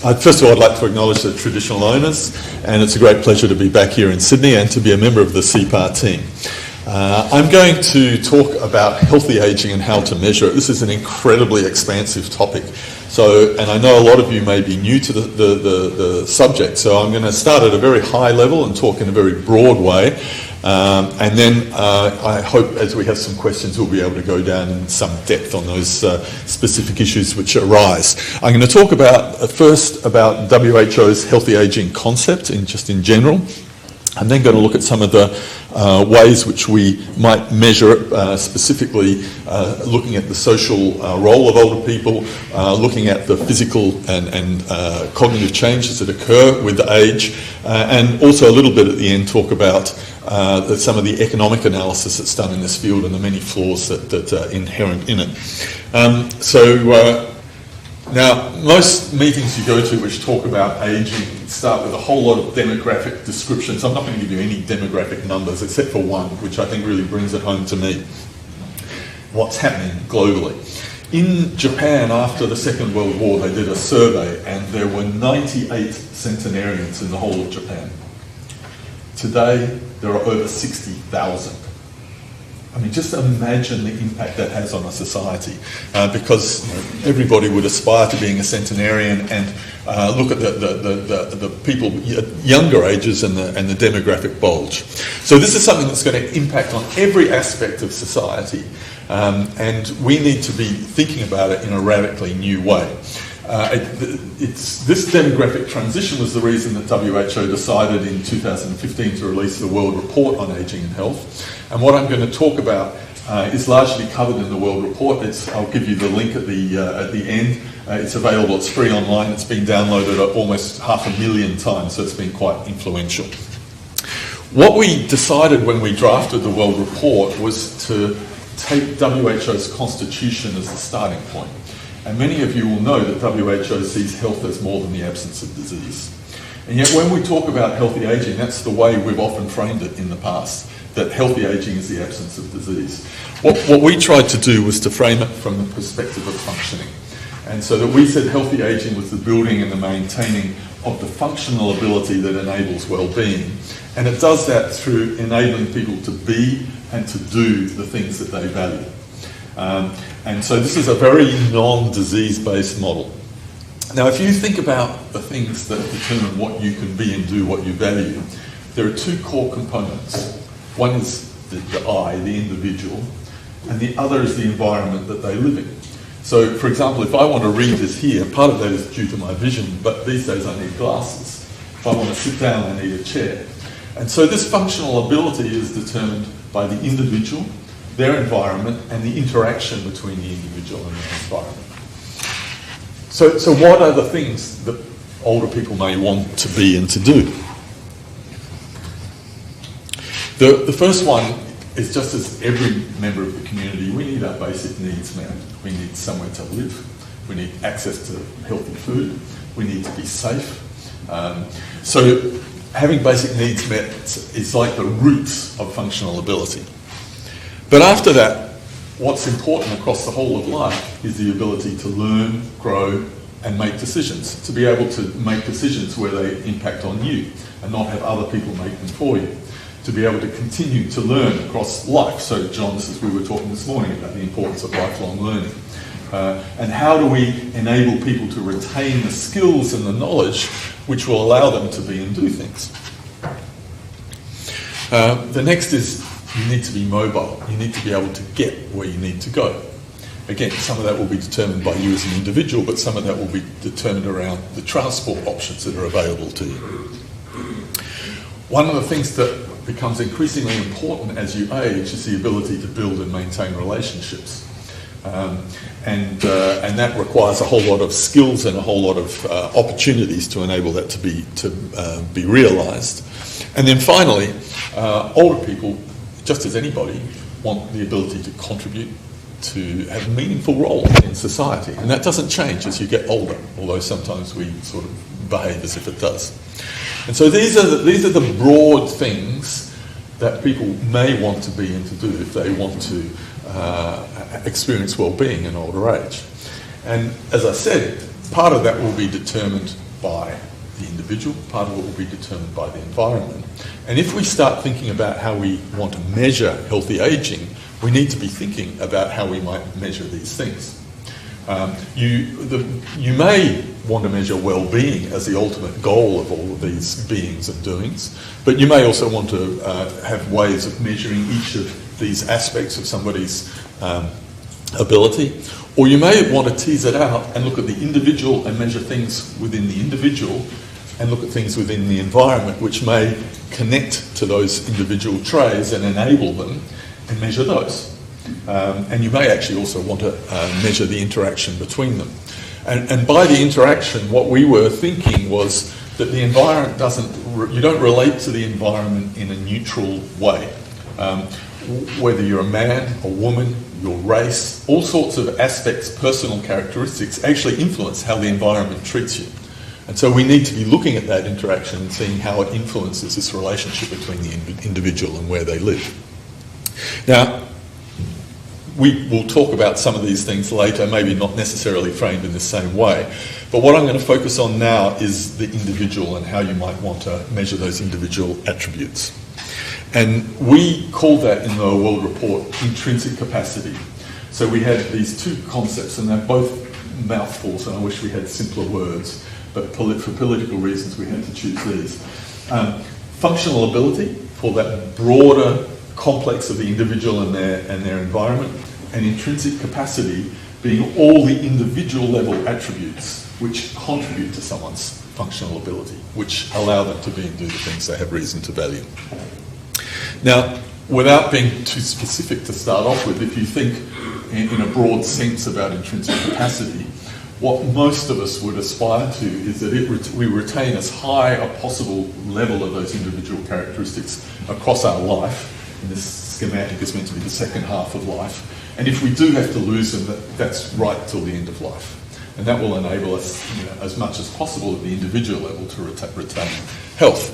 First of all, I'd like to acknowledge the traditional owners, and it's a great pleasure to be back here in Sydney and to be a member of the CEPAR team. I'm going to talk about healthy ageing and how to measure it. This is an incredibly expansive topic. And I know a lot of you may be new to the subject, so I'm going to start at a very high level and talk in a very broad way. And then I hope as we have some questions we'll be able to go down in some depth on those specific issues which arise. I'm going to talk first about WHO's healthy ageing concept in general. I'm then going to look at some of the ways which we might measure it, specifically looking at the social role of older people, looking at the physical and cognitive changes that occur with age, and also a little bit at the end talk about some of the economic analysis that's done in this field and the many flaws that are inherent in it. Now, most meetings you go to which talk about ageing start with a whole lot of demographic descriptions. I'm not going to give you any demographic numbers except for one, which I think really brings it home to me. What's happening globally. In Japan, after the Second World War, they did a survey and there were 98 centenarians in the whole of Japan. Today, there are over 60,000. I mean, just imagine the impact that has on a society, because everybody would aspire to being a centenarian and look at the people younger ages and the demographic bulge. So this is something that's going to impact on every aspect of society, and we need to be thinking about it in a radically new way. This demographic transition was the reason that WHO decided in 2015 to release the World Report on Ageing and Health. And what I'm going to talk about is largely covered in the World Report. I'll give you the link at the end. It's available, it's free online, it's been downloaded almost 500,000 times, so it's been quite influential. What we decided when we drafted the World Report was to take WHO's constitution as the starting point. And many of you will know that WHO sees health as more than the absence of disease. And yet when we talk about healthy ageing, that's the way we've often framed it in the past, that healthy ageing is the absence of disease. What we tried to do was to frame it from the perspective of functioning. And so that we said healthy ageing was the building and the maintaining of the functional ability that enables well-being. And it does that through enabling people to be and to do the things that they value. And so this is a very non-disease-based model. Now, if you think about the things that determine what you can be and do, what you value, there are two core components. One is the I, the individual, and the other is the environment that they live in. So, for example, if I want to read this here, part of that is due to my vision, but these days I need glasses. If I want to sit down, I need a chair. And so this functional ability is determined by the individual, their environment, and the interaction between the individual and their environment. So what are the things that older people may want to be and to do? The first one is just as every member of the community, we need our basic needs met. We need somewhere to live. We need access to healthy food. We need to be safe. So having basic needs met is like the roots of functional ability. But after that, what's important across the whole of life is the ability to learn, grow, and make decisions. To be able to make decisions where they impact on you and not have other people make them for you. To be able to continue to learn across life. So, John, we were talking this morning about the importance of lifelong learning. And how do we enable people to retain the skills and the knowledge which will allow them to be and do things? The next is you need to be mobile. You need to be able to get where you need to go. Again, some of that will be determined by you as an individual, but some of that will be determined around the transport options that are available to you. One of the things that becomes increasingly important as you age is the ability to build and maintain relationships. And that requires a whole lot of skills and a whole lot of opportunities to enable that to be realised. And then finally, older people, just as anybody, want the ability to contribute, to have a meaningful role in society. And that doesn't change as you get older, although sometimes we sort of behave as if it does. And so these are the broad things that people may want to be and to do if they want to experience well-being in older age. And as I said, part of that will be determined by the individual, part of it will be determined by the environment. And if we start thinking about how we want to measure healthy aging, we need to be thinking about how we might measure these things. You may want to measure well-being as the ultimate goal of all of these beings and doings, but you may also want to have ways of measuring each of these aspects of somebody's ability, or you may want to tease it out and look at the individual and measure things within the individual and look at things within the environment which may connect to those individual traits and enable them and measure those. And you may actually also want to measure the interaction between them. And by the interaction, what we were thinking was that the environment you don't relate to the environment in a neutral way. Whether you're a man, a woman, your race, all sorts of aspects, personal characteristics actually influence how the environment treats you. And so we need to be looking at that interaction and seeing how it influences this relationship between the individual and where they live. Now, we will talk about some of these things later, maybe not necessarily framed in the same way. But what I'm going to focus on now is the individual and how you might want to measure those individual attributes. And we call that in the World Report intrinsic capacity. So we had these two concepts, and they're both mouthfuls, and I wish we had simpler words, but for political reasons we had to choose these. Functional ability, for that broader complex of the individual and their environment, and intrinsic capacity being all the individual level attributes which contribute to someone's functional ability, which allow them to be and do the things they have reason to value. Now, without being too specific to start off with, if you think in a broad sense about intrinsic capacity, what most of us would aspire to is that we retain as high a possible level of those individual characteristics across our life. And this schematic is meant to be the second half of life. And if we do have to lose them, that's right till the end of life. And that will enable us, as much as possible at the individual level to retain health.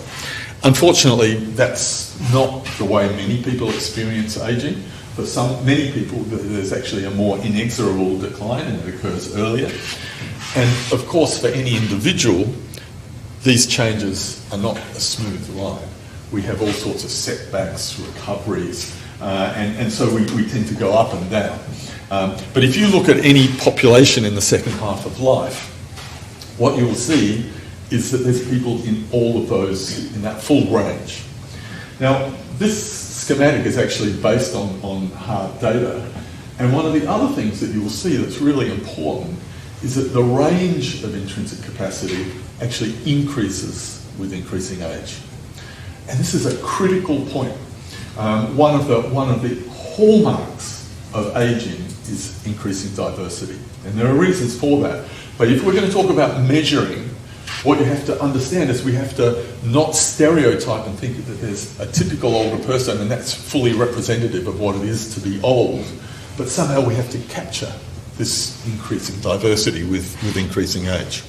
Unfortunately, that's not the way many people experience aging. For many people, there's actually a more inexorable decline, and it occurs earlier. And of course, for any individual, these changes are not a smooth line. We have all sorts of setbacks, recoveries, and so we tend to go up and down. But if you look at any population in the second half of life, what you will see is that there's people in all of those, in that full range. Now, this schematic is actually based on hard data, and one of the other things that you will see that's really important is that the range of intrinsic capacity actually increases with increasing age. And this is a critical point. One of the hallmarks of aging is increasing diversity. And there are reasons for that. But if we're going to talk about measuring, what you have to understand is we have to not stereotype and think that there's a typical older person and that's fully representative of what it is to be old. But somehow we have to capture this increasing diversity with increasing age.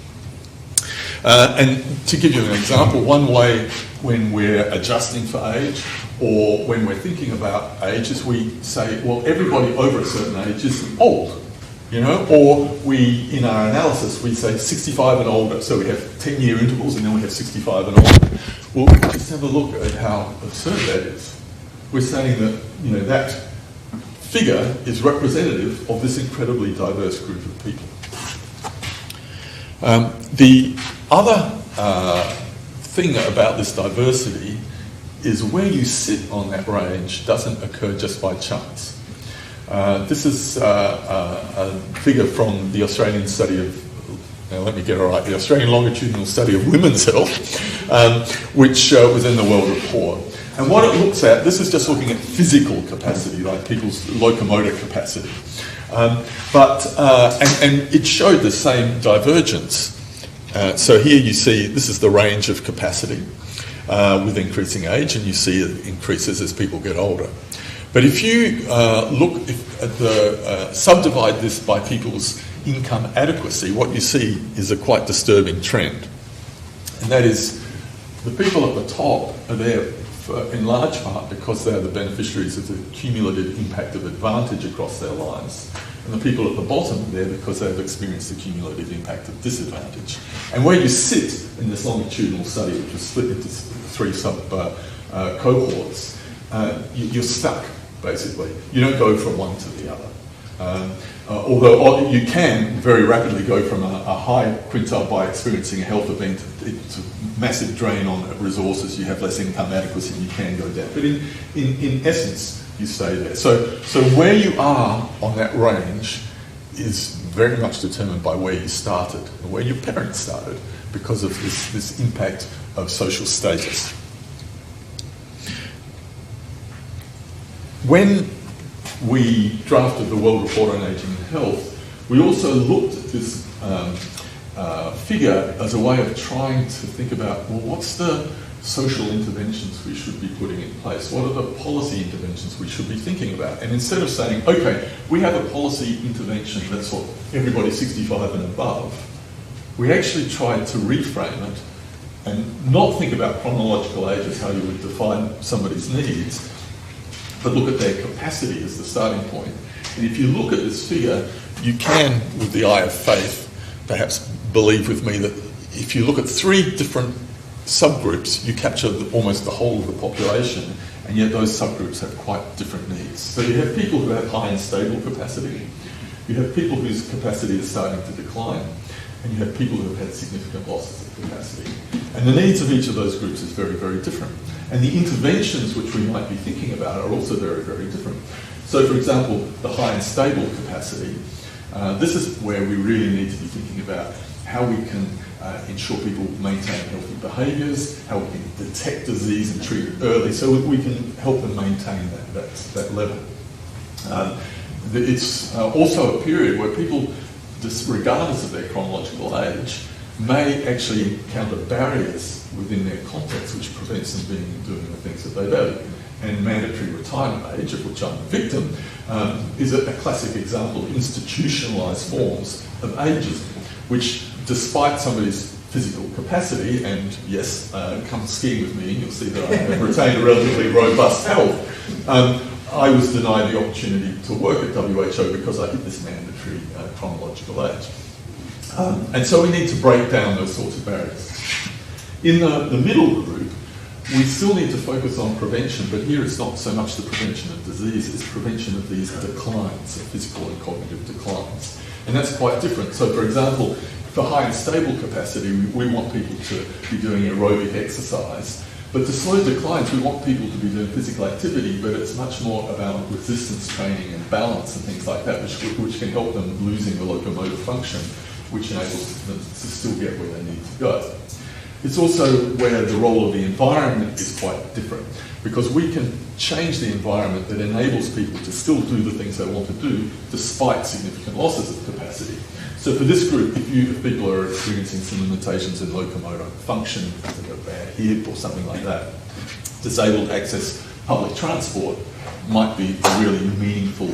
And to give you an example, one way when we're adjusting for age or when we're thinking about age is we say, well, everybody over a certain age is old, or in our analysis, we say 65 and older. So we have 10-year intervals and then we have 65 and older. Well, just have a look at how absurd that is. We're saying that, that figure is representative of this incredibly diverse group of people. The other thing about this diversity is where you sit on that range doesn't occur just by chance. This is a figure from the Australian study of, now let me get it right, the Australian Longitudinal Study of Women's Health, which was in the World Report. And what it looks at, this is just looking at physical capacity, like people's locomotor capacity. And it showed the same divergence. So here you see, this is the range of capacity with increasing age, and you see it increases as people get older. But if you subdivide this by people's income adequacy, what you see is a quite disturbing trend. And that is, the people at the top are there in large part because they are the beneficiaries of the cumulative impact of advantage across their lives. and the people at the bottom are there because they've experienced the cumulative impact of disadvantage. And where you sit in this longitudinal study, which was split into 3 cohorts, you're stuck, basically. You don't go from one to the other. Although you can very rapidly go from a high quintile by experiencing a health event, it's a massive drain on resources, you have less income adequacy, and you can go down. But in essence, you stay there. So where you are on that range is very much determined by where you started, or where your parents started, because of this impact of social status. When we drafted the World Report on Ageing and Health, we also looked at this figure as a way of trying to think about, well, what's the social interventions we should be putting in place? What are the policy interventions we should be thinking about? And instead of saying, okay, we have a policy intervention that's for everybody 65 and above, we actually tried to reframe it and not think about chronological age as how you would define somebody's needs, but look at their capacity as the starting point. And if you look at this figure, you can, with the eye of faith, perhaps believe with me that if you look at 3 different subgroups, you capture almost the whole of the population, and yet those subgroups have quite different needs. So you have people who have high and stable capacity, you have people whose capacity is starting to decline, and you have people who have had significant losses of capacity. And the needs of each of those groups is very, very different. And the interventions which we might be thinking about are also very, very different. So, for example, the high and stable capacity, this is where we really need to be thinking about how we can ensure people maintain healthy behaviours, how we can detect disease and treat it early, so we can help them maintain that level. It's also a period where people, regardless of their chronological age, may actually encounter barriers within their context which prevents them doing the things that they value. And mandatory retirement age, of which I'm a victim, is a classic example of institutionalised forms of ageism, which, despite somebody's physical capacity, and yes, come skiing with me and you'll see that I have retained a relatively robust health, I was denied the opportunity to work at WHO because I hit this mandatory chronological age. And so we need to break down those sorts of barriers. In the middle group, we still need to focus on prevention, but here it's not so much the prevention of disease, it's prevention of these declines, of physical and cognitive declines. And that's quite different. So, for example, for high and stable capacity, we want people to be doing aerobic exercise. But to slow declines, we want people to be doing physical activity, but it's much more about resistance training and balance and things like that, which can help them losing the locomotor function, which enables them to still get where they need to go. It's also where the role of the environment is quite different, because we can change the environment that enables people to still do the things they want to do despite significant losses of capacity. So for this group, if people are experiencing some limitations in locomotor function, like a bad hip or something like that, disabled access public transport might be a really meaningful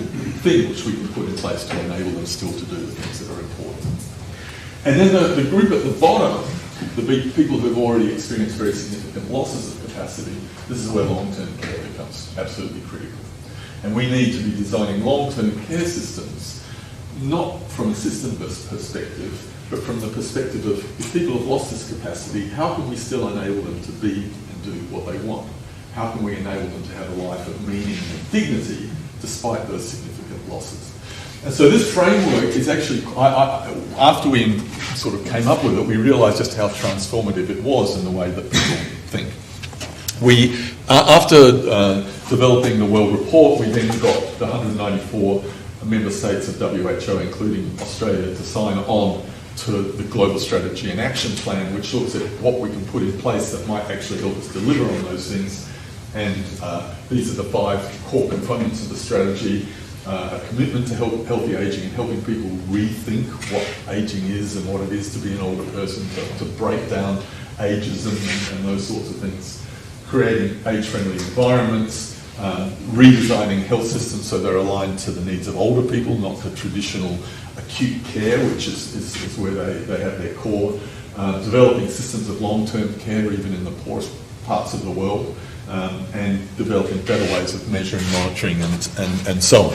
thing which we can put in place to enable them still to do the things that are important. And then the group at the bottom, the people who have already experienced very significant losses of capacity, this is where long-term care becomes absolutely critical. And we need to be designing long-term care systems, not from a system perspective, but from the perspective of, if people have lost this capacity, how can we still enable them to be and do what they want? How can we enable them to have a life of meaning and dignity despite those significant losses? And so this framework is actually, after we sort of came up with it, we realised just how transformative it was in the way that people think. After developing the World Report, we then got the 194 member states of WHO, including Australia, to sign on to the Global Strategy and Action Plan, which looks at what we can put in place that might actually help us deliver on those things. And these are the 5 core components of the strategy. A commitment to healthy ageing and helping people rethink what ageing is and what it is to be an older person, to break down ageism and those sorts of things. Creating age-friendly environments, redesigning health systems so they're aligned to the needs of older people, not the traditional acute care, which is where they have their core. Developing systems of long-term care, even in the poorest parts of the world. And developing better ways of measuring, monitoring, and so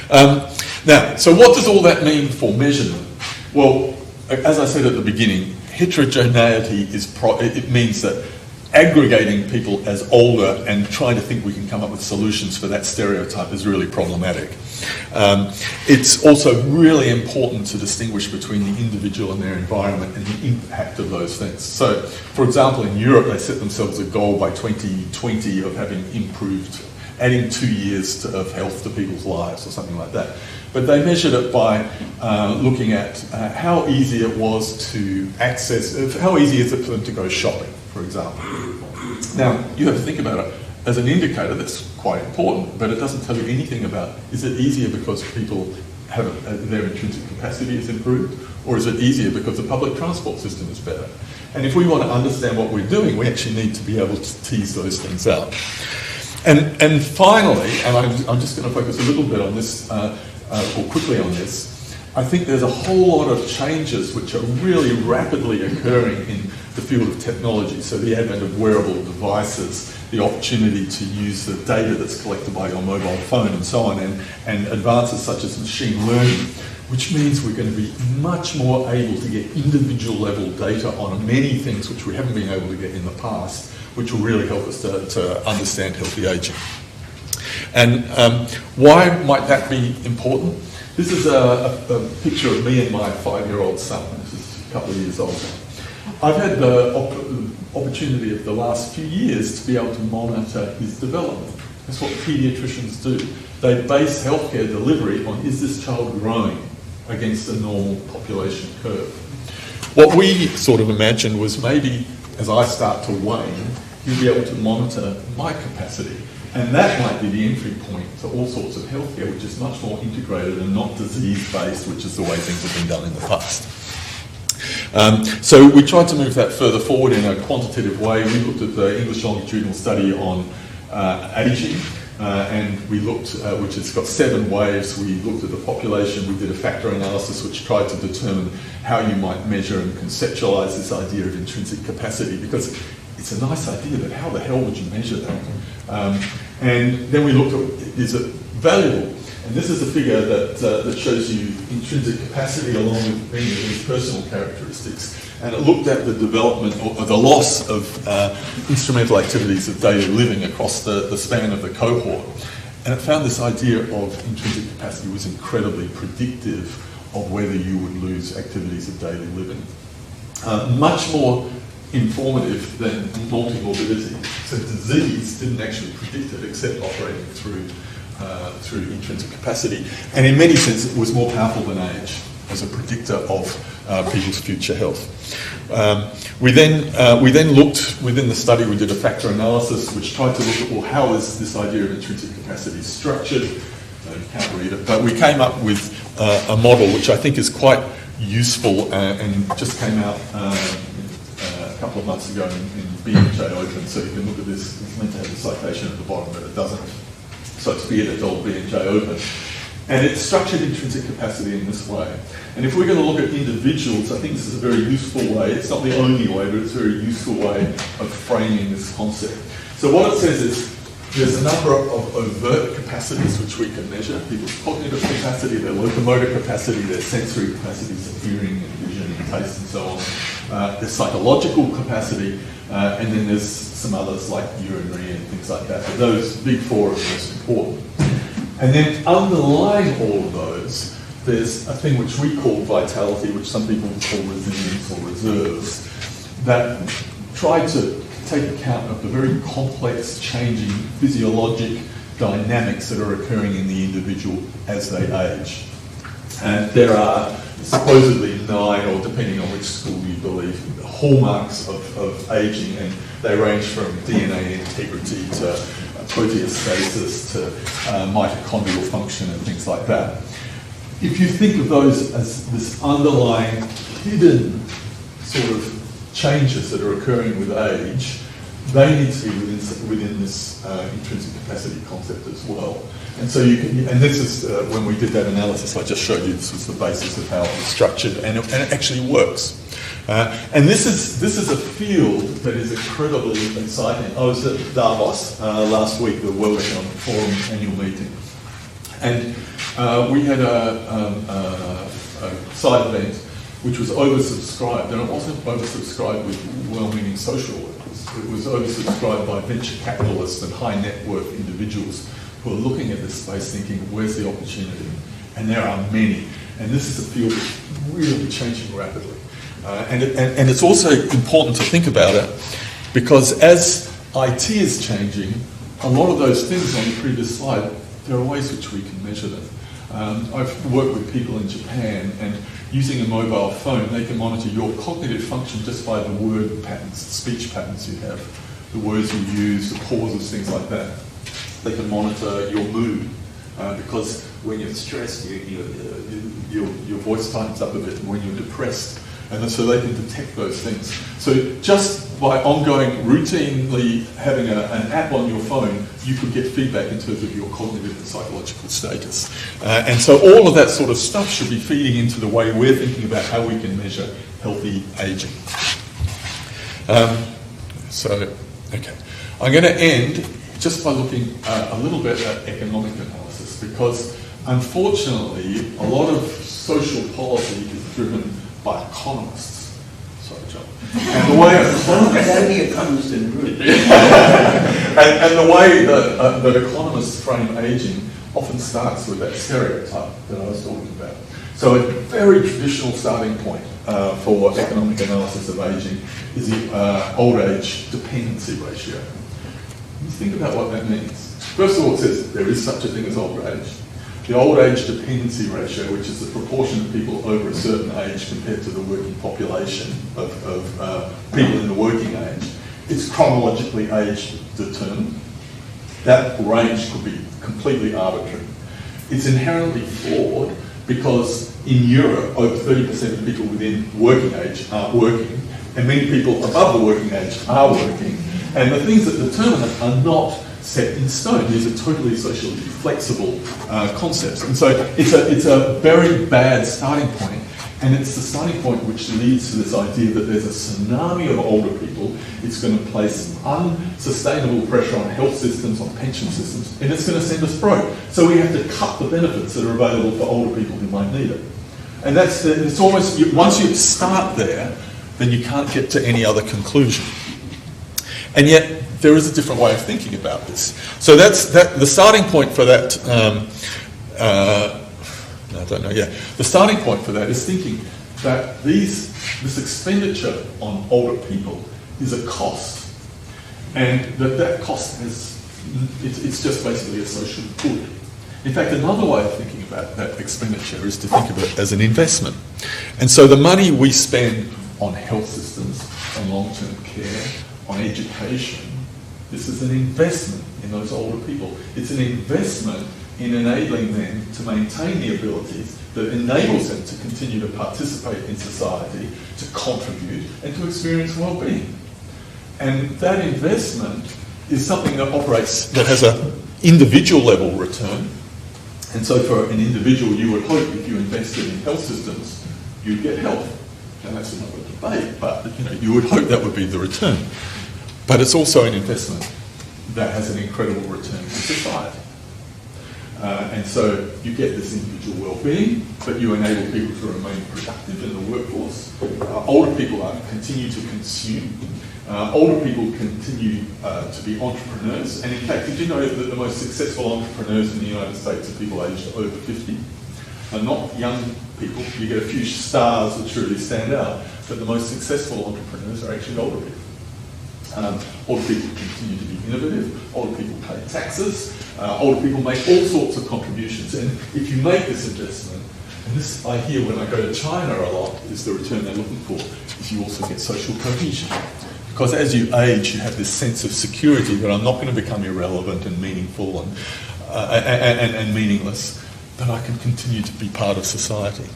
on. Now, so what does all that mean for measurement? Well, as I said at the beginning, heterogeneity it means that aggregating people as older and trying to think we can come up with solutions for that stereotype is really problematic. It's also really important to distinguish between the individual and their environment and the impact of those things. So, for example, in Europe, they set themselves a goal by 2020 of having improved, adding 2 years of health to people's lives or something like that. But they measured it by looking at how easy it was to access, how easy is it for them to go shopping, for example. Now, you have to think about it. As an indicator, that's quite important, but it doesn't tell you anything about, is it easier because people have their intrinsic capacity is improved, or is it easier because the public transport system is better? And if we want to understand what we're doing, we actually need to be able to tease those things out. And finally, and I'm just going to focus a little bit on this, or quickly on this, I think there's a whole lot of changes which are really rapidly occurring in the field of technology. So the advent of wearable devices, the opportunity to use the data that's collected by your mobile phone and so on, and advances such as machine learning, which means we're going to be much more able to get individual level data on many things which we haven't been able to get in the past, which will really help us to understand healthy aging. And why might that be important? This is a picture of me and my 5-year-old son. This is a couple of years old. I've had the opportunity of the last few years to be able to monitor his development. That's what paediatricians do. They base healthcare delivery on, is this child growing against the normal population curve? What we sort of imagined was maybe as I start to wane, you'll be able to monitor my capacity. And that might be the entry point to all sorts of healthcare, which is much more integrated and not disease-based, which is the way things have been done in the past. So we tried to move that further forward in a quantitative way. We looked at the English longitudinal study on aging, and we looked, which has got 7 waves. We looked at the population. We did a factor analysis which tried to determine how you might measure and conceptualize this idea of intrinsic capacity, because it's a nice idea, but how the hell would you measure that? And then we looked at, is it valuable? And this is a figure that shows you intrinsic capacity along with many of these personal characteristics. And it looked at the development or the loss of instrumental activities of daily living across the span of the cohort. And it found this idea of intrinsic capacity was incredibly predictive of whether you would lose activities of daily living. Much more informative than multimorbidity. So disease didn't actually predict it except operating through intrinsic capacity. And in many senses, it was more powerful than age as a predictor of people's future health. We then looked within the study, we did a factor analysis which tried to look at, well, how is this idea of intrinsic capacity structured? You can't read it, but we came up with a model which I think is quite useful and just came out a couple of months ago in BMJ Open, so you can look at this. It's meant to have a citation at the bottom, but it doesn't. So it's BMJ Open. And it's structured intrinsic capacity in this way. And if we're going to look at individuals, I think this is a very useful way. It's not the only way, but it's a very useful way of framing this concept. So what it says is, there's a number of overt capacities which we can measure. People's cognitive capacity, their locomotor capacity, their sensory capacities of hearing and vision and taste and so on. There's psychological capacity, and then there's some others like urinary and things like that. But those big 4 are the most important. And then underlying all of those, there's a thing which we call vitality, which some people call resilience or reserves, that try to take account of the very complex, changing physiologic dynamics that are occurring in the individual as they age. And there are supposedly 9, or depending on which school you believe, hallmarks of aging, and they range from DNA integrity to proteostasis to mitochondrial function and things like that. If you think of those as this underlying hidden sort of changes that are occurring with age, they need to be within this intrinsic capacity concept as well. And so you can, and this is when we did that analysis, I just showed you this was the basis of how it was structured, and it actually works. And this is a field that is incredibly exciting. I was at Davos last week, the World Economic Forum annual meeting, And we had a side event which was oversubscribed, and it wasn't oversubscribed with well-meaning social workers. It was oversubscribed by venture capitalists and high net worth individuals who are looking at this space thinking, where's the opportunity? And there are many. And this is a field that's really changing rapidly. And it's also important to think about it because as IT is changing, a lot of those things on the previous slide, there are ways which we can measure them. I've worked with people in Japan, and using a mobile phone, they can monitor your cognitive function just by the word patterns, the speech patterns you have, the words you use, the pauses, things like that. They can monitor your mood, because when you're stressed, your voice tightens up a bit, and when you're depressed, and so they can detect those things. So just by ongoing, routinely having an app on your phone, you could get feedback in terms of your cognitive and psychological status. And so all of that sort of stuff should be feeding into the way we're thinking about how we can measure healthy aging. Okay. I'm going to end just by looking a little bit at economic analysis, because unfortunately a lot of social policy is driven by economists. Sorry, John. And the way economists and the way that economists frame aging often starts with that stereotype that I was talking about. So a very traditional starting point for economic analysis of aging is the old age dependency ratio. You think about what that means. First of all, it says there is such a thing as old age. The old age dependency ratio, which is the proportion of people over a certain age compared to the working population of people in the working age, it's chronologically age determined. That range could be completely arbitrary. It's inherently flawed because in Europe, over 30% of people within working age aren't working, and many people above the working age are working, and the things that determine it are not set in stone. These are totally socially flexible concepts. And so it's a very bad starting point, and it's the starting point which leads to this idea that there's a tsunami of older people. It's going to place unsustainable pressure on health systems, on pension systems, and it's going to send us broke. So we have to cut the benefits that are available for older people who might need it. And it's almost, once you start there, then you can't get to any other conclusion. And yet, there is a different way of thinking about this. So the starting point for that. The starting point for that is thinking that this expenditure on older people is a cost, and that cost it's just basically a social good. In fact, another way of thinking about that expenditure is to think of it as an investment. And so the money we spend on health systems, on long-term care, on education, this is an investment in those older people. It's an investment in enabling them to maintain the abilities that enables them to continue to participate in society, to contribute, and to experience well-being. And that investment is something that has an individual level return. And so for an individual, you would hope if you invested in health systems, you'd get health. And that's another debate, but you would hope that would be the return. But it's also an investment that has an incredible return to society. And so you get this individual well-being, but you enable people to remain productive in the workforce. Older people continue to consume. Older people continue to be entrepreneurs. And in fact, did you know that the most successful entrepreneurs in the United States are people aged over 50? Not young people. You get a few stars that truly stand out, but the most successful entrepreneurs are actually older people. Older people continue to be innovative, older people pay taxes, older people make all sorts of contributions. And if you make this investment, and this I hear when I go to China a lot, is the return they're looking for, is you also get social cohesion. Because as you age, you have this sense of security that I'm not going to become irrelevant and meaningful and meaningless, but I can continue to be part of society.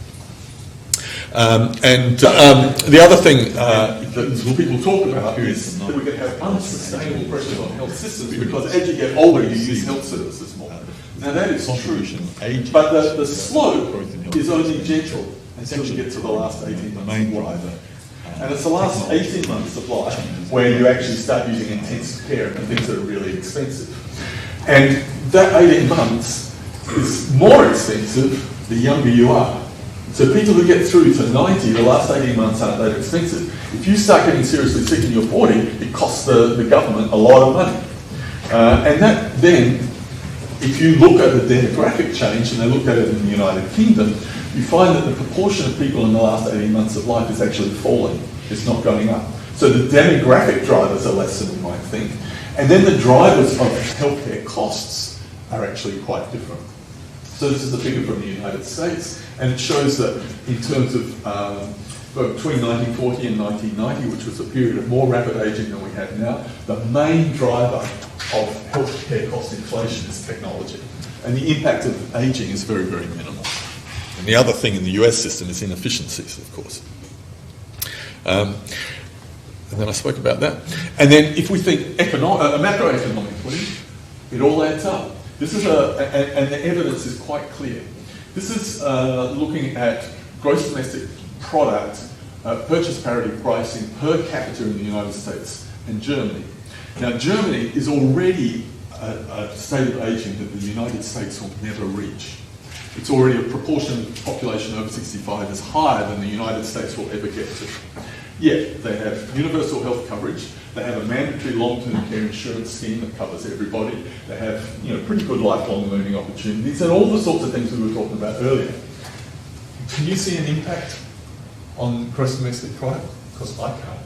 The other thing that people talk about is that we're going to have unsustainable pressures on health systems because as you get older, you use health services more. Now that is true, but the slope is only gentle until you get to the last 18 months of life. And it's the last 18 months of life where you actually start using intensive care and things that are really expensive. And that 18 months is more expensive the younger you are. So people who get through to 90, the last 18 months aren't that expensive. If you start getting seriously sick and you're 40, it costs the government a lot of money. And that then, if you look at the demographic change, and they looked at it in the United Kingdom, you find that the proportion of people in the last 18 months of life is actually falling. It's not going up. So the demographic drivers are less than you might think. And then the drivers of healthcare costs are actually quite different. So this is a figure from the United States, and it shows that in terms of between 1940 and 1990, which was a period of more rapid ageing than we have now, the main driver of healthcare cost inflation is technology. And the impact of ageing is very, very minimal. And the other thing in the US system is inefficiencies, of course. And then I spoke about that. And then if we think macroeconomically, it all adds up. This is and the evidence is quite clear. This is looking at gross domestic product, purchase parity pricing per capita in the United States and Germany. Now, Germany is already a state of ageing that the United States will never reach. It's already a proportion of the population over 65 is higher than the United States will ever get to. Yet, they have universal health coverage. They have a mandatory long-term care insurance scheme that covers everybody. They have, pretty good lifelong learning opportunities and all the sorts of things we were talking about earlier. Can you see an impact on gross domestic product? Because I can't.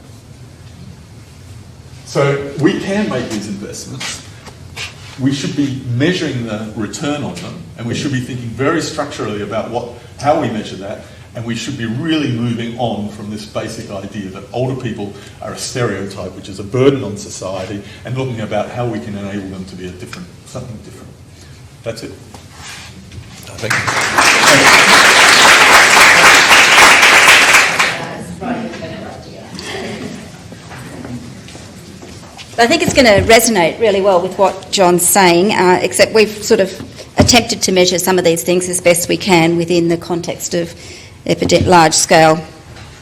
So we can make these investments. We should be measuring the return on them, and we should be thinking very structurally about how we measure that. And we should be really moving on from this basic idea that older people are a stereotype, which is a burden on society, and looking about how we can enable them to be something different. That's it. Thank you. I think it's going to resonate really well with what John's saying, except we've sort of attempted to measure some of these things as best we can within the context of large-scale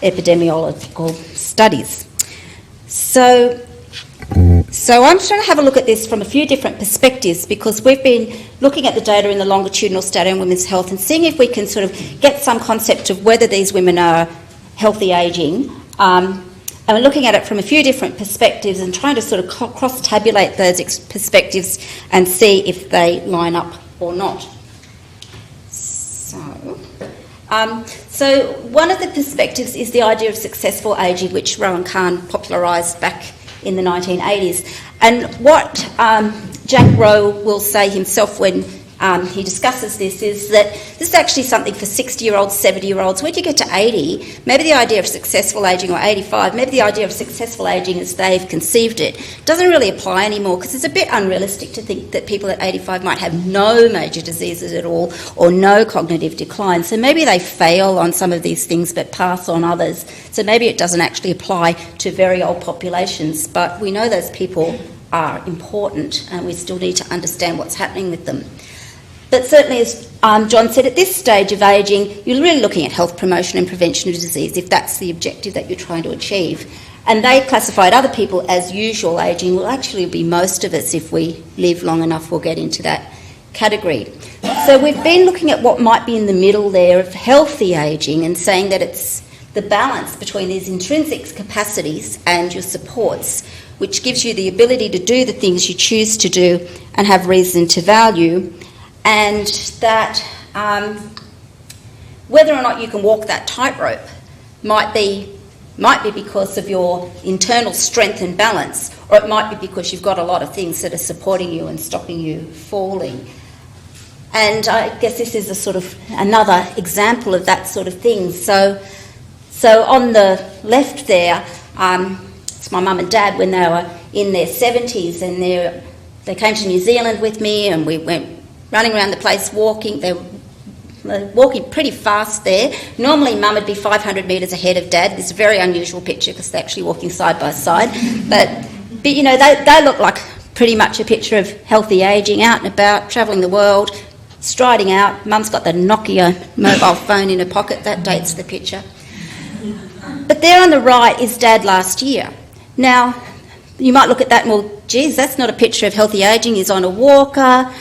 epidemiological studies. So I'm trying to have a look at this from a few different perspectives, because we've been looking at the data in the longitudinal study on women's health and seeing if we can sort of get some concept of whether these women are healthy ageing. And we're looking at it from a few different perspectives and trying to sort of cross-tabulate those perspectives and see if they line up or not. So one of the perspectives is the idea of successful ageing, which Rowan Kahn popularised back in the 1980s. And what Jack Rowe will say himself when he discusses this is that this is actually something for 60-year-olds, 70-year-olds. When you get to 80, maybe the idea of successful ageing, or 85, maybe the idea of successful ageing as they've conceived it doesn't really apply anymore, because it's a bit unrealistic to think that people at 85 might have no major diseases at all or no cognitive decline. So maybe they fail on some of these things but pass on others. So maybe it doesn't actually apply to very old populations, but we know those people are important and we still need to understand what's happening with them. But certainly, as John said, at this stage of ageing, you're really looking at health promotion and prevention of disease, if that's the objective that you're trying to achieve. And they classified other people as usual ageing. Will actually be most of us, if we live long enough, we'll get into that category. So we've been looking at what might be in the middle there of healthy ageing and saying that it's the balance between these intrinsic capacities and your supports, which gives you the ability to do the things you choose to do and have reason to value. And that whether or not you can walk that tightrope might be because of your internal strength and balance, or it might be because you've got a lot of things that are supporting you and stopping you falling. And I guess this is a sort of another example of that sort of thing. So on the left there, it's my mum and dad when they were in their 70s, and they came to New Zealand with me, and we went running around the place walking. They're walking pretty fast there. Normally mum would be 500 metres ahead of dad. This is a very unusual picture because they're actually walking side by side. But they look like pretty much a picture of healthy ageing, out and about, travelling the world, striding out. Mum's got the Nokia mobile phone in her pocket. That dates the picture. But there on the right is dad last year. Now, you might look at that and, well, geez, that's not a picture of healthy ageing. He's on a walker.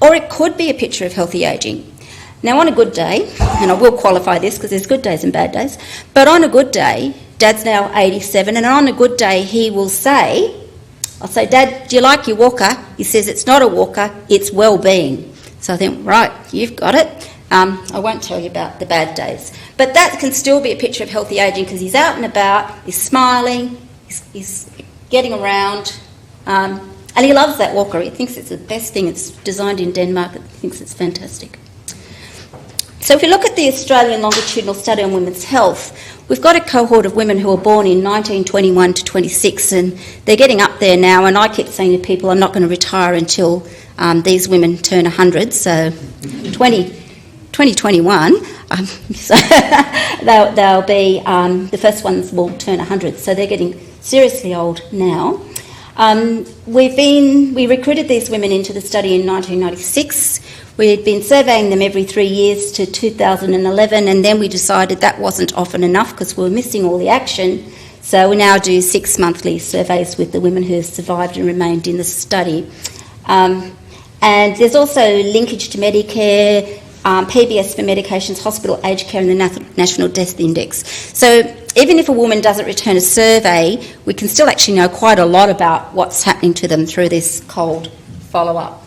or it could be a picture of healthy ageing. Now, on a good day, and I will qualify this because there's good days and bad days, but on a good day, Dad's now 87, and on a good day he will say, I'll say, Dad, do you like your walker? He says, it's not a walker, it's well-being. So I think, right, you've got it. I won't tell you about the bad days. But that can still be a picture of healthy ageing because he's out and about, he's smiling, he's getting around, and he loves that walker. He thinks it's the best thing. It's designed in Denmark. He thinks it's fantastic. So if you look at the Australian Longitudinal Study on Women's Health, we've got a cohort of women who were born in 1921 to 26, and they're getting up there now, and I keep saying to people I'm not going to retire until these women turn 100, so 2021, so they'll be, the first ones will turn 100, so they're getting seriously old now. We recruited these women into the study in 1996. We'd been surveying them every 3 years to 2011, and then we decided that wasn't often enough because we were missing all the action. So we now do 6 monthly surveys with the women who have survived and remained in the study. And there's also linkage to Medicare, PBS for medications, hospital aged care, and the National Death Index. So even if a woman doesn't return a survey, we can still actually know quite a lot about what's happening to them through this cold follow-up.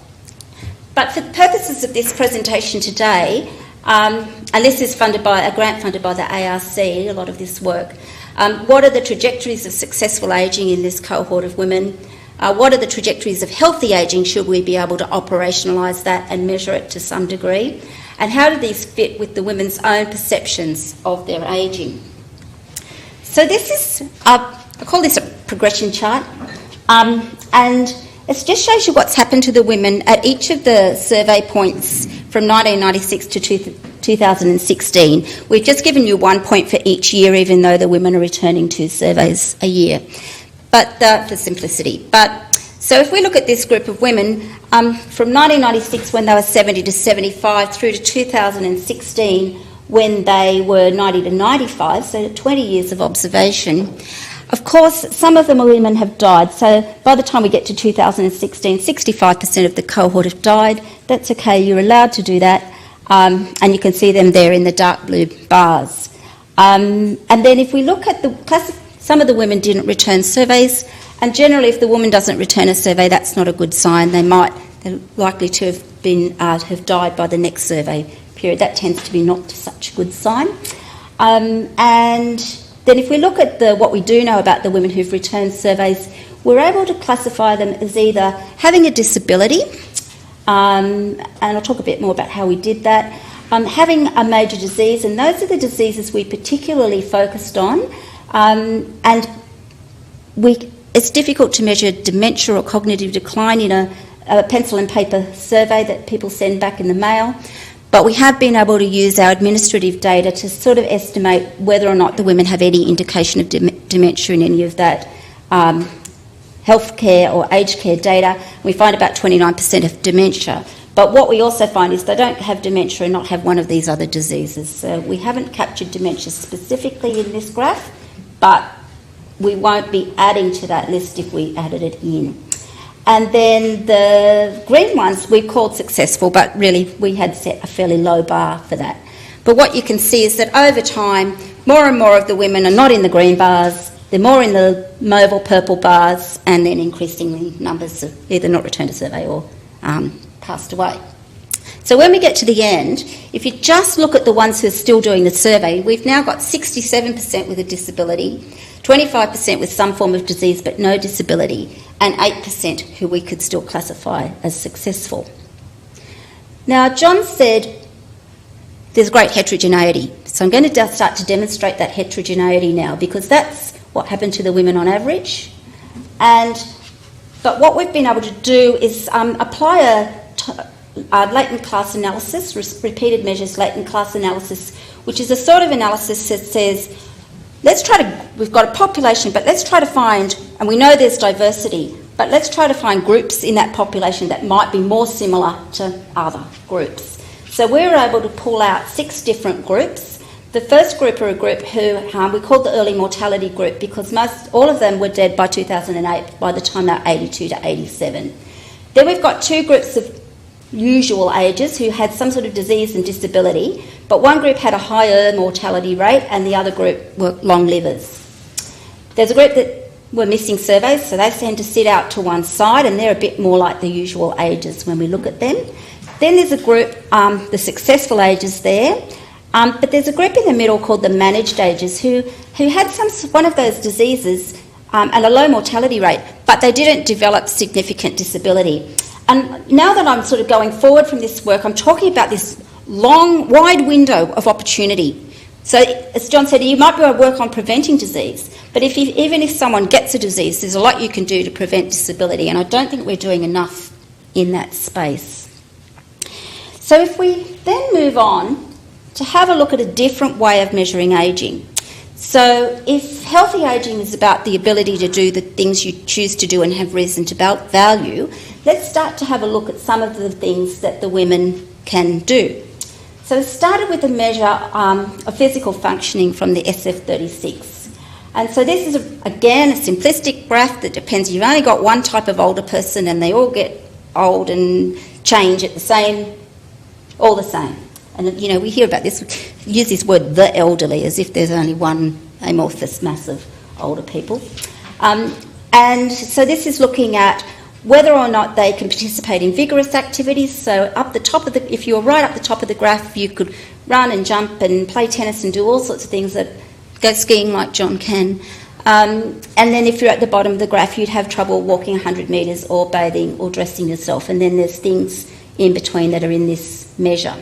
But for the purposes of this presentation today, and this is funded by a grant funded by the ARC, a lot of this work, what are the trajectories of successful ageing in this cohort of women? What are the trajectories of healthy ageing? Should we be able to operationalise that and measure it to some degree? And how do these fit with the women's own perceptions of their ageing? So this is, I call this a progression chart, and it just shows you what's happened to the women at each of the survey points from 1996 to 2016. We've just given you 1 point for each year, even though the women are returning 2 surveys a year, but for simplicity. So if we look at this group of women, from 1996 when they were 70 to 75 through to 2016 when they were 90 to 95, so 20 years of observation. Of course, some of the women have died, so by the time we get to 2016, 65% of the cohort have died. That's okay, you're allowed to do that, and you can see them there in the dark blue bars. And then if we look at some of the women didn't return surveys, and generally if the woman doesn't return a survey, that's not a good sign. They're likely to have died by the next survey period. That tends to be not such a good sign. And then if we look at what we do know about the women who've returned surveys, we're able to classify them as either having a disability, and I'll talk a bit more about how we did that, having a major disease, and those are the diseases we particularly focused on, and it's difficult to measure dementia or cognitive decline in a pencil and paper survey that people send back in the mail. But we have been able to use our administrative data to sort of estimate whether or not the women have any indication of dementia in any of that healthcare or aged care data. We find about 29% of dementia. But what we also find is they don't have dementia and not have one of these other diseases. So we haven't captured dementia specifically in this graph, but we won't be adding to that list if we added it in. And then the green ones we've called successful, but really we had set a fairly low bar for that. But what you can see is that over time, more and more of the women are not in the green bars, they're more in the mauve or purple bars, and then increasingly numbers have either not returned a survey or passed away. So when we get to the end, if you just look at the ones who are still doing the survey, we've now got 67% with a disability, 25% with some form of disease but no disability, and 8% who we could still classify as successful. Now, John said there's great heterogeneity, so I'm going to start to demonstrate that heterogeneity now because that's what happened to the women on average. But what we've been able to do is apply a latent class analysis, repeated measures latent class analysis, which is a sort of analysis that says, we've got a population, but let's try to find, and we know there's diversity, but let's try to find groups in that population that might be more similar to other groups. So we were able to pull out 6 different groups. The first group are a group who we called the early mortality group because all of them were dead by 2008 by the time they were 82 to 87. Then we've got 2 groups of usual ages who had some sort of disease and disability, but one group had a higher mortality rate and the other group were long livers. There's a group that were missing surveys, so they tend to sit out to one side, and they're a bit more like the usual ages when we look at them. Then there's a group, the successful ages there, but there's a group in the middle called the managed ages who had one of those diseases and a low mortality rate, but they didn't develop significant disability. And now that I'm sort of going forward from this work, I'm talking about this long, wide window of opportunity. So, as John said, you might be able to work on preventing disease, but even if someone gets a disease, there's a lot you can do to prevent disability, and I don't think we're doing enough in that space. So if we then move on to have a look at a different way of measuring ageing. So if healthy ageing is about the ability to do the things you choose to do and have reason to value, let's start to have a look at some of the things that the women can do. So it started with a measure of physical functioning from the SF36. And so this is, again, a simplistic graph that depends. You've only got one type of older person and they all get old and change at all the same. And, you know, we hear about this, use this word, the elderly, as if there's only one amorphous mass of older people. And so this is looking at whether or not they can participate in vigorous activities. So up the top of if you were right up the top of the graph, you could run and jump and play tennis and do all sorts of things, that go skiing like John can. And then if you're at the bottom of the graph, you'd have trouble walking 100 metres or bathing or dressing yourself. And then there's things in between that are in this measure.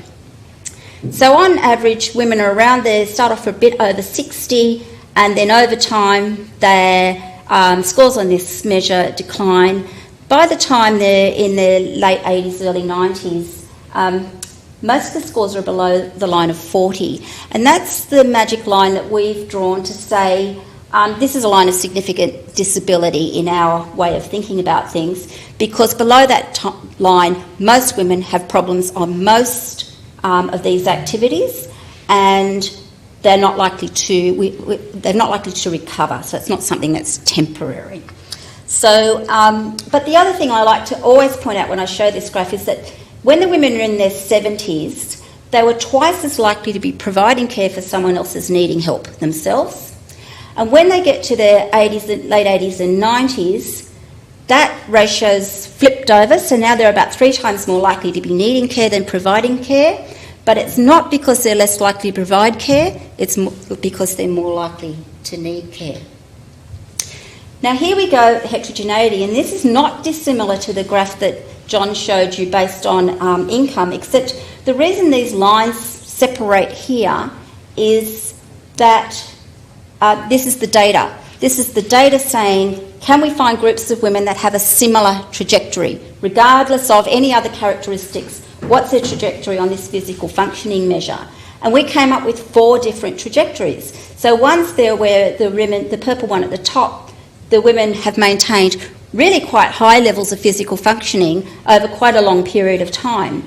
So on average, women are around there, start off a bit over 60, and then over time their scores on this measure decline. By the time they're in their late 80s, early 90s, most of the scores are below the line of 40. And that's the magic line that we've drawn to say this is a line of significant disability in our way of thinking about things, because below that line, most women have problems on most of these activities, and they're not likely to recover. So it's not something that's temporary. So, but the other thing I like to always point out when I show this graph is that when the women are in their 70s, they were twice as likely to be providing care for someone else as needing help themselves. And when they get to their 80s, late 80s and 90s, that ratio's flipped over, so now they're about 3 times more likely to be needing care than providing care. But it's not because they're less likely to provide care, it's because they're more likely to need care. Now here we go, heterogeneity, and this is not dissimilar to the graph that John showed you based on income, except the reason these lines separate here is that this is the data. This is the data saying, can we find groups of women that have a similar trajectory, regardless of any other characteristics? What's their trajectory on this physical functioning measure? And we came up with 4 different trajectories. So one's there where the purple one at the top, the women have maintained really quite high levels of physical functioning over quite a long period of time.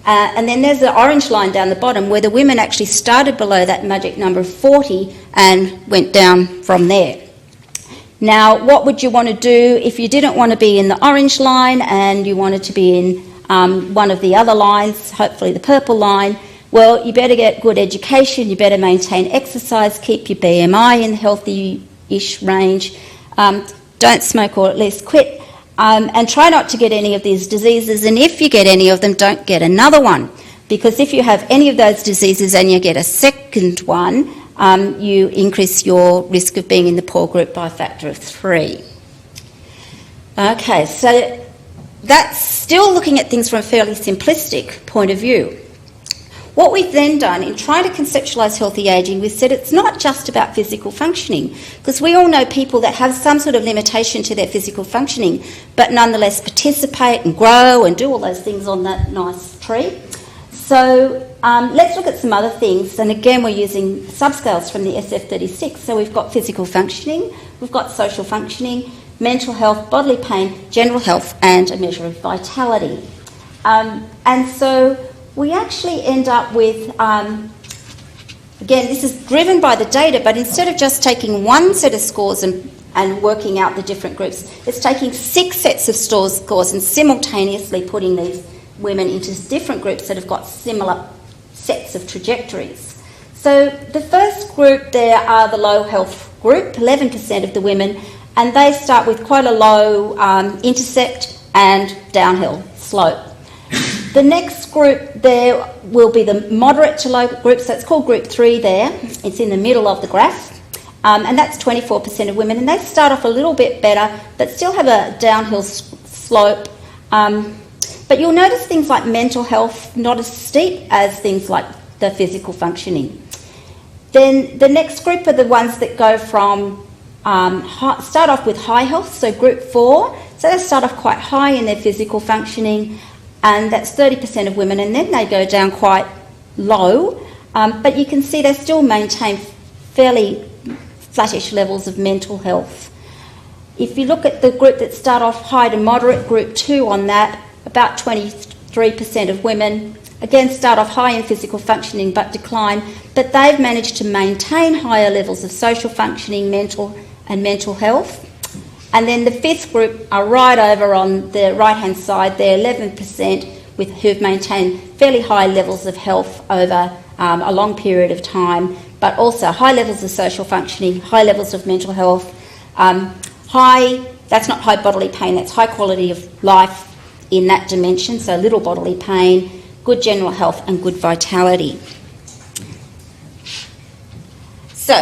And then there's the orange line down the bottom where the women actually started below that magic number of 40 and went down from there. Now, what would you want to do if you didn't want to be in the orange line and you wanted to be in one of the other lines, hopefully the purple line? Well, you better get good education, you better maintain exercise, keep your BMI in the healthy-ish range, don't smoke or at least quit, and try not to get any of these diseases, and if you get any of them, don't get another one, because if you have any of those diseases and you get a second one, you increase your risk of being in the poor group by a factor of 3. Okay, so that's still looking at things from a fairly simplistic point of view. What we've then done in trying to conceptualise healthy ageing, we've said it's not just about physical functioning, because we all know people that have some sort of limitation to their physical functioning, but nonetheless participate and grow and do all those things on that nice tree. So let's look at some other things, and again we're using subscales from the SF36. So we've got physical functioning, we've got social functioning, mental health, bodily pain, general health, and a measure of vitality. And so we actually end up with, again, this is driven by the data, but instead of just taking one set of scores and working out the different groups, it's taking 6 sets of scores and simultaneously putting these women into different groups that have got similar sets of trajectories. So the first group there are the low health group, 11% of the women, and they start with quite a low intercept and downhill slope. The next group there will be the moderate to low group, so it's called group 3 there. It's in the middle of the graph. And that's 24% of women, and they start off a little bit better, but still have a downhill slope. But you'll notice things like mental health not as steep as things like the physical functioning. Then the next group are the ones that go from start off with high health, so group 4. So they start off quite high in their physical functioning, and that's 30% of women, and then they go down quite low. But you can see they still maintain fairly flattish levels of mental health. If you look at the group that start off high to moderate, group 2 on that, about 23% of women, again start off high in physical functioning but decline, but they've managed to maintain higher levels of social functioning, mental health. And then the 5th group are right over on the right-hand side there, 11% who've maintained fairly high levels of health over a long period of time, but also high levels of social functioning, high levels of mental health, that's not high bodily pain, that's high quality of life in that dimension, so little bodily pain, good general health and good vitality. So,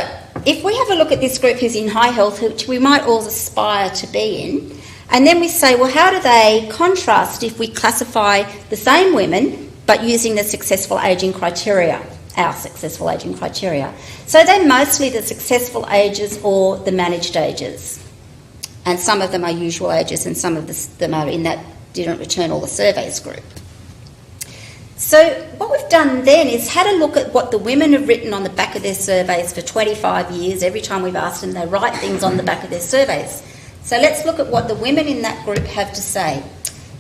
if we have a look at this group who's in high health, which we might all aspire to be in, and then we say, well, how do they contrast if we classify the same women but using the successful ageing criteria, our successful ageing criteria? So they're mostly the successful ages or the managed ages. And some of them are usual ages and some of them are in that didn't return all the surveys group. So what we've done then is had a look at what the women have written on the back of their surveys for 25 years. Every time we've asked them, they write things on the back of their surveys. So let's look at what the women in that group have to say.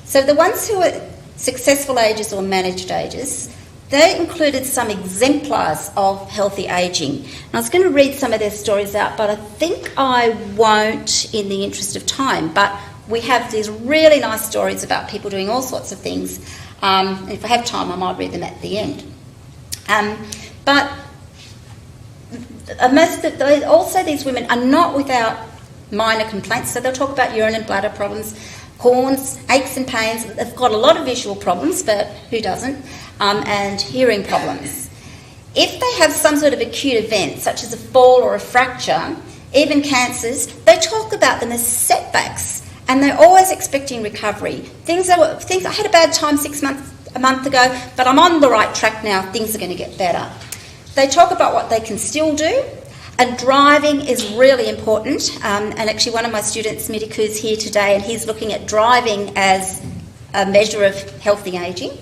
So the ones who are successful ages or managed ages, they included some exemplars of healthy ageing. And I was going to read some of their stories out, but I think I won't in the interest of time. But we have these really nice stories about people doing all sorts of things. If I have time, I might read them at the end. But also these women are not without minor complaints. So they'll talk about urine and bladder problems, corns, aches and pains. They've got a lot of visual problems, but who doesn't? And hearing problems. If they have some sort of acute event, such as a fall or a fracture, even cancers, they talk about them as setbacks. And they're always expecting recovery. Things I had a bad time a month ago, but I'm on the right track now, things are going to get better. They talk about what they can still do, and driving is really important. And actually one of my students, Midiku's here today, and he's looking at driving as a measure of healthy ageing.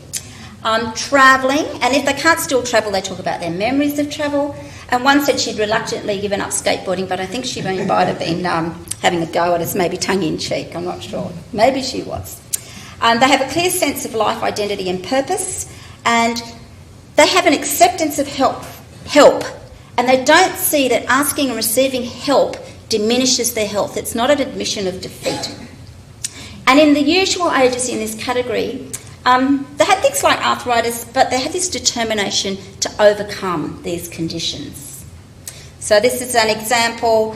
Travelling, and if they can't still travel, they talk about their memories of travel. And one said she'd reluctantly given up skateboarding, but I think she might have been having a go at us, maybe tongue-in-cheek, I'm not sure. Maybe she was. They have a clear sense of life, identity and purpose, and they have an acceptance of help, and they don't see that asking and receiving help diminishes their health. It's not an admission of defeat. And in the usual ages in this category, they had things like arthritis, but they had this determination to overcome these conditions. So this is an example.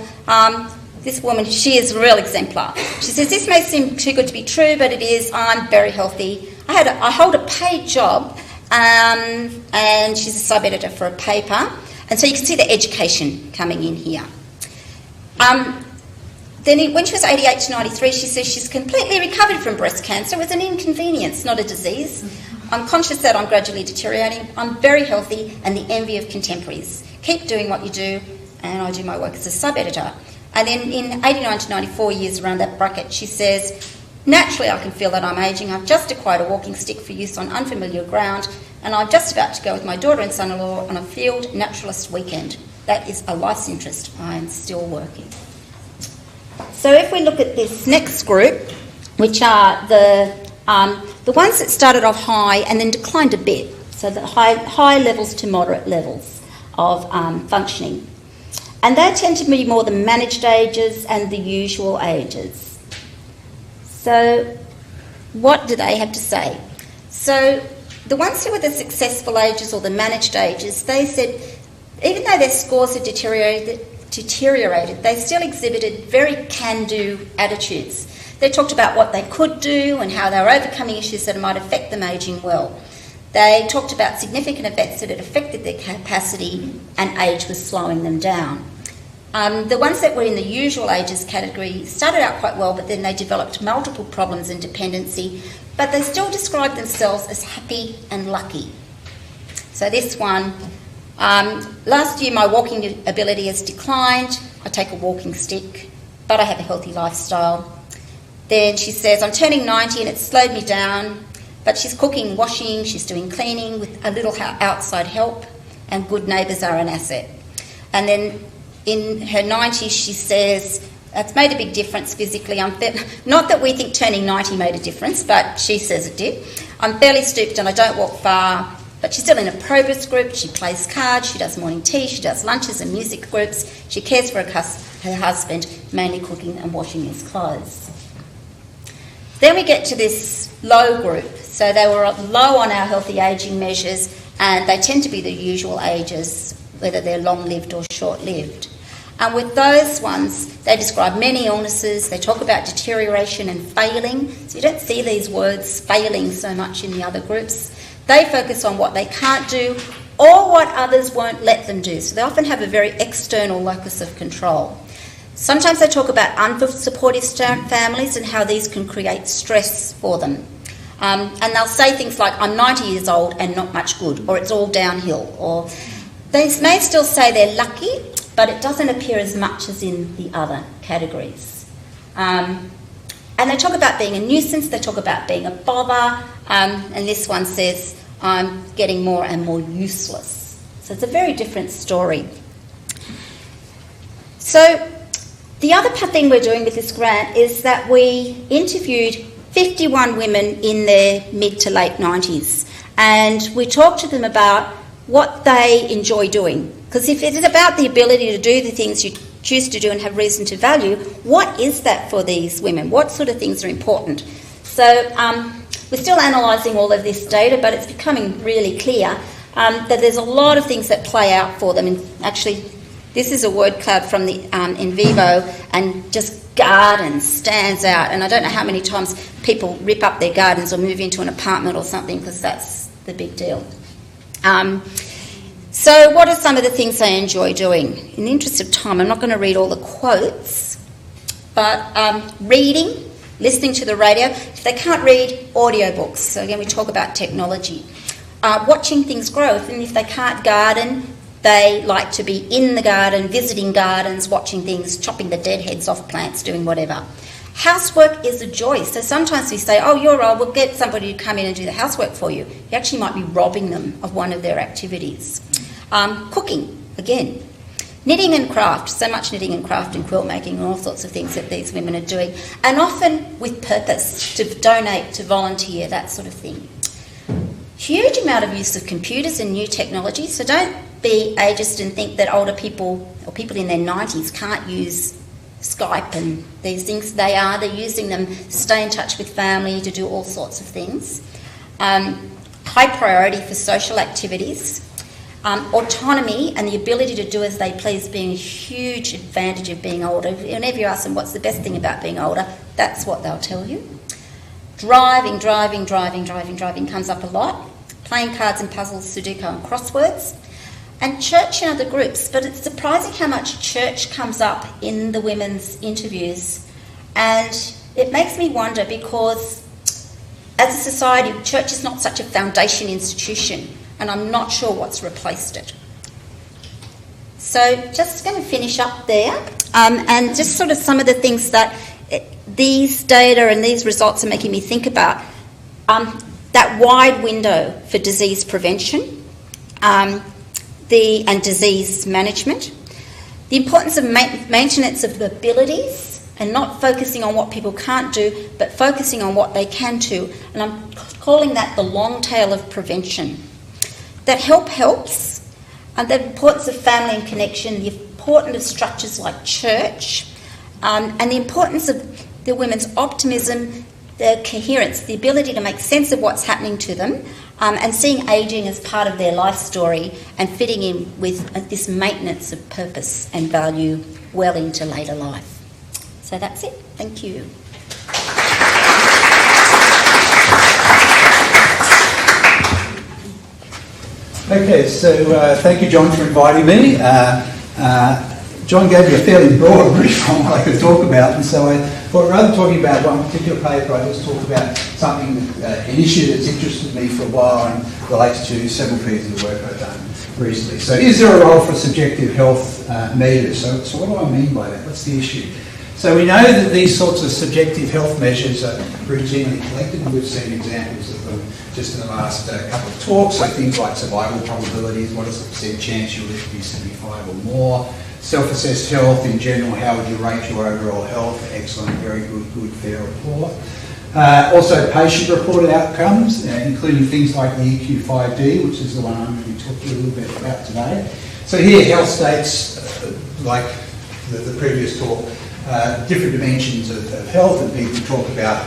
This woman, she is a real exemplar. She says, this may seem too good to be true, but it is. I'm very healthy. I hold a paid job, and she's a sub-editor for a paper. And so you can see the education coming in here. Then when she was 88 to 93, she says she's completely recovered from breast cancer. It was an inconvenience, not a disease. I'm conscious that I'm gradually deteriorating. I'm very healthy and the envy of contemporaries. Keep doing what you do, and I do my work as a sub-editor. And then in 89 to 94 years, around that bracket, she says, naturally I can feel that I'm ageing. I've just acquired a walking stick for use on unfamiliar ground, and I'm just about to go with my daughter and son-in-law on a field naturalist weekend. That is a life's interest. I am still working. So if we look at this next group, which are the ones that started off high and then declined a bit, so the high levels to moderate levels of functioning. And they tend to be more the managed ages and the usual ages. So what do they have to say? So the ones who were the successful ages or the managed ages, they said even though their scores had deteriorated, they still exhibited very can-do attitudes. They talked about what they could do and how they were overcoming issues that might affect them ageing well. They talked about significant events that had affected their capacity and age was slowing them down. The ones that were in the usual ages category started out quite well, but then they developed multiple problems and dependency, but they still described themselves as happy and lucky. So this one, last year my walking ability has declined. I take a walking stick, but I have a healthy lifestyle. Then she says, I'm turning 90 and it's slowed me down, but she's cooking, washing, she's doing cleaning with a little outside help, and good neighbours are an asset. And then in her 90s, she says, it's made a big difference physically. Not that we think turning 90 made a difference, but she says it did. I'm fairly stooped and I don't walk far, but she's still in a progress group. She plays cards, she does morning tea, she does lunches and music groups. She cares for her husband, mainly cooking and washing his clothes. Then we get to this low group. So they were low on our healthy ageing measures, and they tend to be the usual ages, whether they're long-lived or short-lived. And with those ones, they describe many illnesses, they talk about deterioration and failing. So you don't see these words failing so much in the other groups. They focus on what they can't do or what others won't let them do. So they often have a very external locus of control. Sometimes they talk about unsupportive families and how these can create stress for them. And they'll say things like, I'm 90 years old and not much good, or it's all downhill, or they may still say they're lucky, but it doesn't appear as much as in the other categories. And they talk about being a nuisance, they talk about being a bother, and this one says, I'm getting more and more useless. So it's a very different story. So the other thing we're doing with this grant is that we interviewed 51 women in their mid to late 90s, and we talked to them about what they enjoy doing. Because if it is about the ability to do the things you choose to do and have reason to value, what is that for these women? What sort of things are important? So we're still analysing all of this data, but it's becoming really clear that there's a lot of things that play out for them. And actually, this is a word cloud from the in vivo, and just garden stands out. And I don't know how many times people rip up their gardens or move into an apartment or something, because that's the big deal. So what are some of the things they enjoy doing? In the interest of time, I'm not going to read all the quotes, but reading, listening to the radio. If they can't read, audiobooks. So again, we talk about technology. Watching things grow. And if they can't garden, they like to be in the garden, visiting gardens, watching things, chopping the dead heads off plants, doing whatever. Housework is a joy. So sometimes we say, oh, you're old, we'll get somebody to come in and do the housework for you. You actually might be robbing them of one of their activities. Cooking, again. Knitting and craft, so much knitting and craft and quilt making and all sorts of things that these women are doing. And often with purpose, to donate, to volunteer, that sort of thing. Huge amount of use of computers and new technology. So don't be ageist and think that older people or people in their 90s can't use Skype and these things. They are. They're using them to stay in touch with family, to do all sorts of things. High priority for social activities. Autonomy and the ability to do as they please being a huge advantage of being older. Whenever you ask them what's the best thing about being older, that's what they'll tell you. Driving comes up a lot. Playing cards and puzzles, Sudoku and crosswords. And church and other groups. But it's surprising how much church comes up in the women's interviews. And it makes me wonder, because as a society, church is not such a foundation institution, and I'm not sure what's replaced it. So just going to finish up there, and just sort of some of the things that these data and these results are making me think about. That wide window for disease prevention and disease management. The importance of maintenance of the abilities and not focusing on what people can't do, but focusing on what they can do. And I'm calling that the long tail of prevention. That helps, and the importance of family and connection, the importance of structures like church, and the importance of the women's optimism the coherence, the ability to make sense of what's happening to them, and seeing ageing as part of their life story and fitting in with this maintenance of purpose and value well into later life. So that's it. Thank you. Okay, so thank you, John, for inviting me. John gave me a fairly broad brief on what I could talk about, and so I thought rather than talking about one particular paper, I just talk about something, an issue that's interested me for a while and relates to several pieces of work I've done recently. So is there a role for subjective health measures? So what do I mean by that? What's the issue? So we know that these sorts of subjective health measures are routinely collected, and we've seen examples of them just in the last couple of talks. So things like survival probabilities, what is the percent chance you'll live to be 75 or more, self-assessed health in general, how would you rate your overall health, excellent, very good, good, fair, or poor. Also patient-reported outcomes, including things like the EQ5D, which is the one I'm going to be talking a little bit about today. So here, health states, like the previous talk, different dimensions of health that people talk about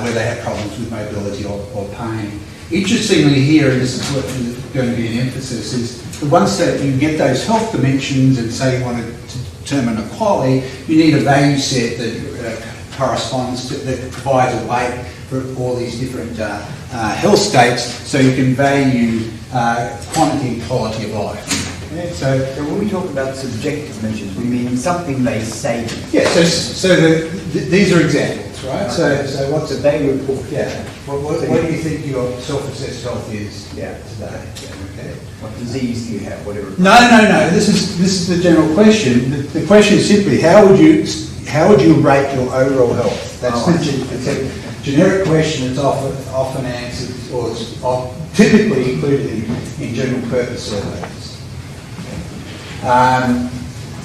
where they have problems with mobility or pain. Interestingly here, and this is what is going to be an emphasis, is the once that you get those health dimensions and say you want to determine a quality, you need a value set that corresponds to, that provides a weight for all these different health states, so you can value quantity and quality of life. Okay, so when we talk about subjective measures, we mean something they say. Yeah, so these are examples, right? So what's a they report? Yeah. What do you think your self-assessed health is today? Yeah, okay. What disease do you have? Whatever. No. This is the general question. The question is simply how would you rate your overall health? That's it's a generic question that's often answered, or is typically included in general purpose surveys.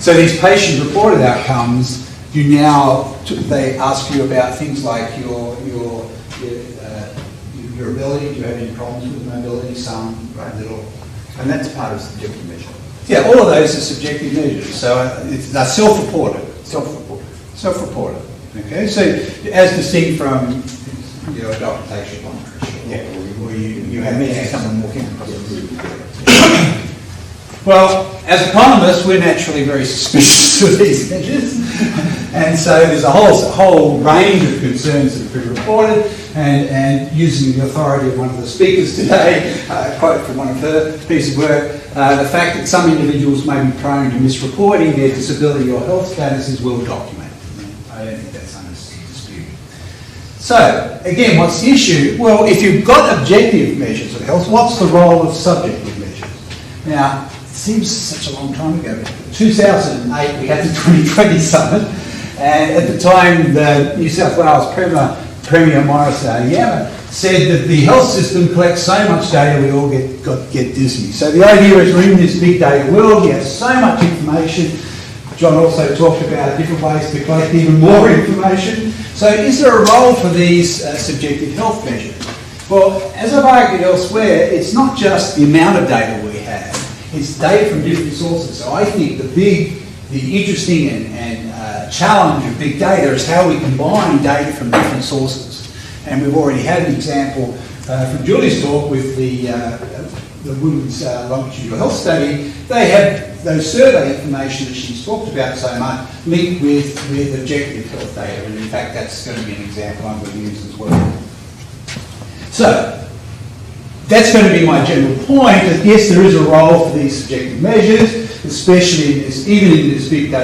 So these patient-reported outcomes, they ask you about things like your ability. Do you have any problems with mobility? Some, right, little. And that's part of subjective measure. Yeah, all of those are subjective measures. So they're self-reported. Self-reported. Okay, so as distinct from a doctor takes your blood pressure, or you have someone walking across the room. Well, as economists, we're naturally very suspicious of these measures, and so there's a whole range of concerns that have been reported. And using the authority of one of the speakers today, a quote from one of her pieces of work, the fact that some individuals may be prone to misreporting their disability or health status is well documented. I don't think that's under dispute. So, again, what's the issue? Well, if you've got objective measures of health, what's the role of subjective measures? Now, it seems such a long time ago. 2008, we had the 2020 summit, and at the time, the New South Wales Premier Morris Yama said that the health system collects so much data we all get dizzy. So the idea is we're in this big data world, we have so much information. John also talked about different ways to collect even more information. So is there a role for these subjective health measures? Well, as I've argued elsewhere, it's not just the amount of data we have, it's data from different sources. So I think the interesting and challenge of big data is how we combine data from different sources. And we've already had an example from Julie's talk with the women's longitudinal health study. They have those survey information that she's talked about so much linked with objective health data. And in fact, that's going to be an example I'm going to use as well. So, that's going to be my general point, that yes, there is a role for these subjective measures, especially even in this big data